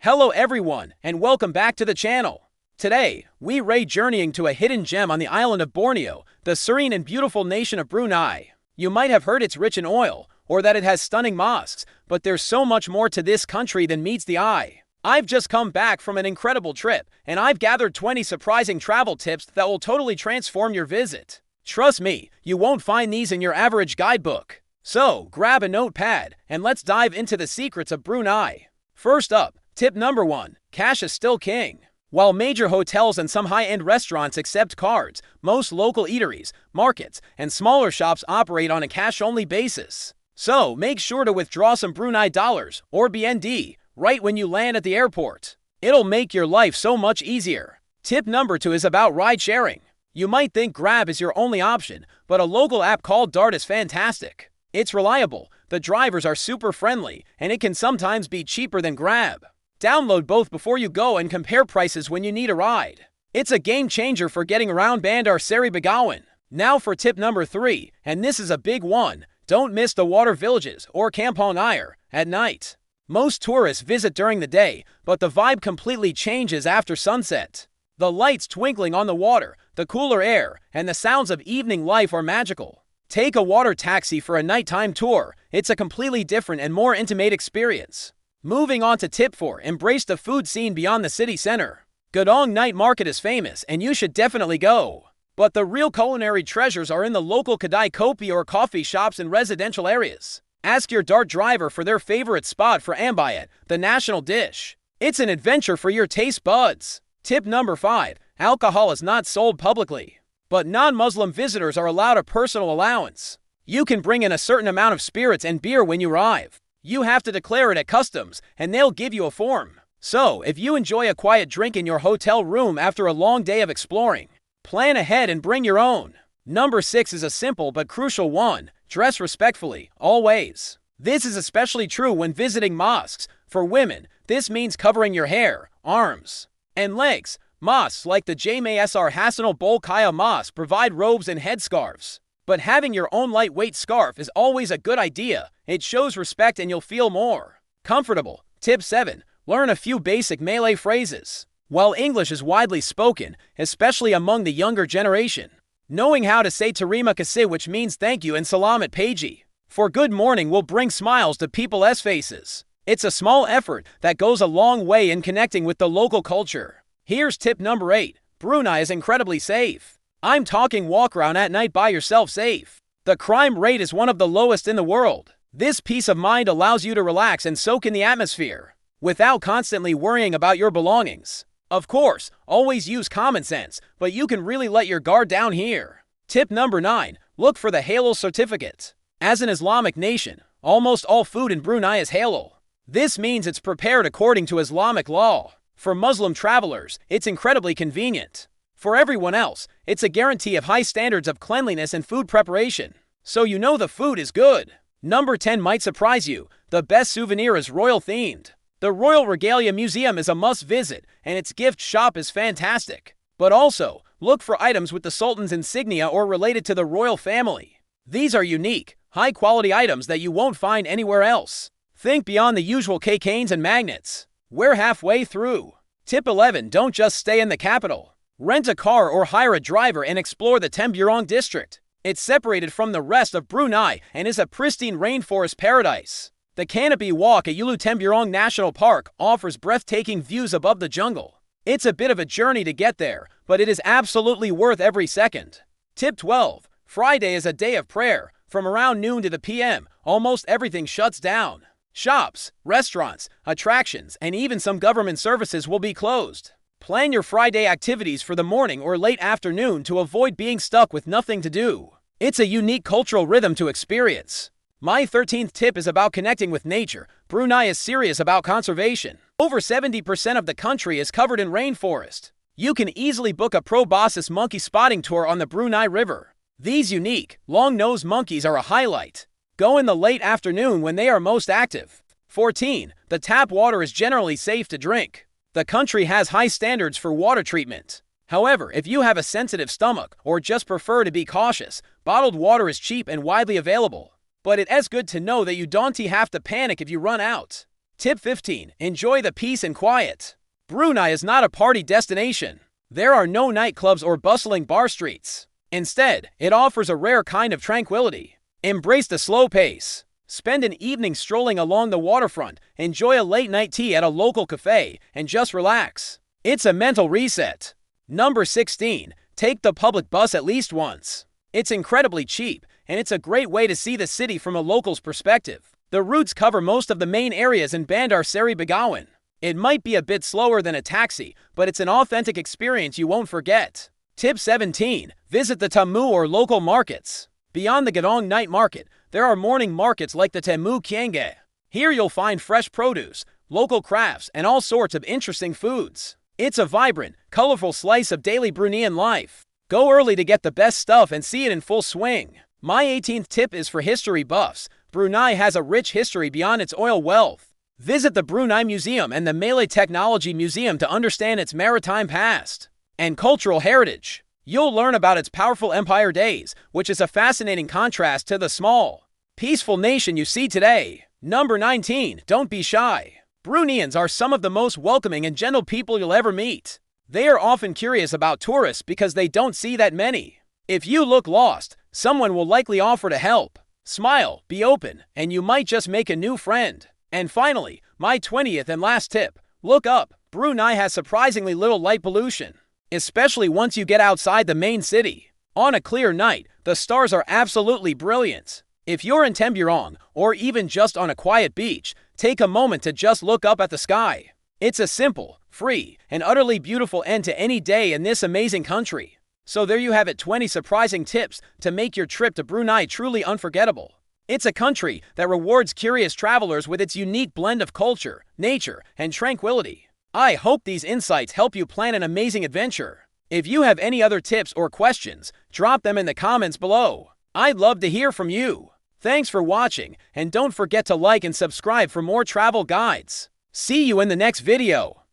Hello everyone, and welcome back to the channel. Today, we are journeying to a hidden gem on the island of Borneo, the serene and beautiful nation of Brunei. You might have heard it's rich in oil, or that it has stunning mosques, but there's so much more to this country than meets the eye. I've just come back from an incredible trip, and I've gathered 20 surprising travel tips that will totally transform your visit. Trust me, you won't find these in your average guidebook. So, grab a notepad, and let's dive into the secrets of Brunei. First up, tip number 1, cash is still king. While major hotels and some high-end restaurants accept cards, most local eateries, markets, and smaller shops operate on a cash-only basis. So, make sure to withdraw some Brunei dollars, or BND, right when you land at the airport. It'll make your life so much easier. Tip number 2 is about ride-sharing. You might think Grab is your only option, but a local app called Dart is fantastic. It's reliable, the drivers are super friendly, and it can sometimes be cheaper than Grab. Download both before you go and compare prices when you need a ride. It's a game changer for getting around Bandar Seri Begawan. Now for tip number 3, and this is a big one. Don't miss the water villages, or Kampong Air, at night. Most tourists visit during the day, but the vibe completely changes after sunset. The lights twinkling on the water, the cooler air, and the sounds of evening life are magical. Take a water taxi for a nighttime tour. It's a completely different and more intimate experience. Moving on to tip 4, embrace the food scene beyond the city center. Gedong Night Market is famous, and you should definitely go. But the real culinary treasures are in the local Kedai Kopi or coffee shops in residential areas. Ask your Dart driver for their favorite spot for Ambayat, the national dish. It's an adventure for your taste buds. Tip number 5, alcohol is not sold publicly, but non-Muslim visitors are allowed a personal allowance. You can bring in a certain amount of spirits and beer when you arrive. You have to declare it at customs, and they'll give you a form. So, if you enjoy a quiet drink in your hotel room after a long day of exploring, plan ahead and bring your own. Number 6 is a simple but crucial one. Dress respectfully, always. This is especially true when visiting mosques. For women, this means covering your hair, arms, and legs. Mosques like the Jame Sr Hassanal Bolkiah Mosque provide robes and headscarves. But having your own lightweight scarf is always a good idea. It shows respect and you'll feel more comfortable. Tip 7, learn a few basic Malay phrases. While English is widely spoken, especially among the younger generation, knowing how to say terima kasih, which means thank you, and salamat pagi, for good morning, will bring smiles to people's faces. It's a small effort that goes a long way in connecting with the local culture. Here's tip number 8. Brunei is incredibly safe. I'm talking walk around at night by yourself safe. The crime rate is one of the lowest in the world. This peace of mind allows you to relax and soak in the atmosphere, without constantly worrying about your belongings. Of course, always use common sense, but you can really let your guard down here. Tip number 9, look for the halal certificate. As an Islamic nation, almost all food in Brunei is halal. This means it's prepared according to Islamic law. For Muslim travelers, it's incredibly convenient. For everyone else, it's a guarantee of high standards of cleanliness and food preparation, so you know the food is good. Number 10 might surprise you. The best souvenir is royal themed. The Royal Regalia Museum is a must visit, and its gift shop is fantastic. But also, look for items with the Sultan's insignia or related to the royal family. These are unique, high-quality items that you won't find anywhere else. Think beyond the usual canes and magnets. We're halfway through. Tip 11, don't just stay in the capital. Rent a car or hire a driver and explore the Temburong district. It's separated from the rest of Brunei and is a pristine rainforest paradise. The Canopy Walk at Ulu Temburong National Park offers breathtaking views above the jungle. It's a bit of a journey to get there, but it is absolutely worth every second. Tip 12, Friday is a day of prayer. From around noon to the PM, almost everything shuts down. Shops, restaurants, attractions, and even some government services will be closed. Plan your Friday activities for the morning or late afternoon to avoid being stuck with nothing to do. It's a unique cultural rhythm to experience. My 13th tip is about connecting with nature. Brunei is serious about conservation. Over 70% of the country is covered in rainforest. You can easily book a proboscis monkey spotting tour on the Brunei River. These unique, long-nosed monkeys are a highlight. Go in the late afternoon when they are most active. 14. The tap water is generally safe to drink. The country has high standards for water treatment. However, if you have a sensitive stomach or just prefer to be cautious, bottled water is cheap and widely available. But it is good to know that you don't have to panic if you run out. Tip 15. Enjoy the peace and quiet. Brunei is not a party destination. There are no nightclubs or bustling bar streets. Instead, it offers a rare kind of tranquility. Embrace the slow pace. Spend an evening strolling along the waterfront, enjoy a late-night tea at a local cafe, and just relax. It's a mental reset. Number 16. Take the public bus at least once. It's incredibly cheap, and it's a great way to see the city from a local's perspective. The routes cover most of the main areas in Bandar Seri Begawan. It might be a bit slower than a taxi, but it's an authentic experience you won't forget. Tip 17. Visit the Tamu or local markets. Beyond the Gadong night market, there are morning markets like the Temu Kienge. Here you'll find fresh produce, local crafts, and all sorts of interesting foods. It's a vibrant, colorful slice of daily Bruneian life. Go early to get the best stuff and see it in full swing. My 18th tip is for history buffs. Brunei has a rich history beyond its oil wealth. Visit the Brunei Museum and the Malay Technology Museum to understand its maritime past and cultural heritage. You'll learn about its powerful empire days, which is a fascinating contrast to the small, peaceful nation you see today. Number 19. Don't be shy. Bruneians are some of the most welcoming and gentle people you'll ever meet. They are often curious about tourists because they don't see that many. If you look lost, someone will likely offer to help. Smile, be open, and you might just make a new friend. And finally, my 20th and last tip. Look up. Brunei has surprisingly little light pollution, especially once you get outside the main city. On a clear night, the stars are absolutely brilliant. If you're in Temburong, or even just on a quiet beach, take a moment to just look up at the sky. It's a simple, free, and utterly beautiful end to any day in this amazing country. So there you have it, 20 surprising tips to make your trip to Brunei truly unforgettable. It's a country that rewards curious travelers with its unique blend of culture, nature, and tranquility. I hope these insights help you plan an amazing adventure. If you have any other tips or questions, drop them in the comments below. I'd love to hear from you. Thanks for watching, and don't forget to like and subscribe for more travel guides. See you in the next video.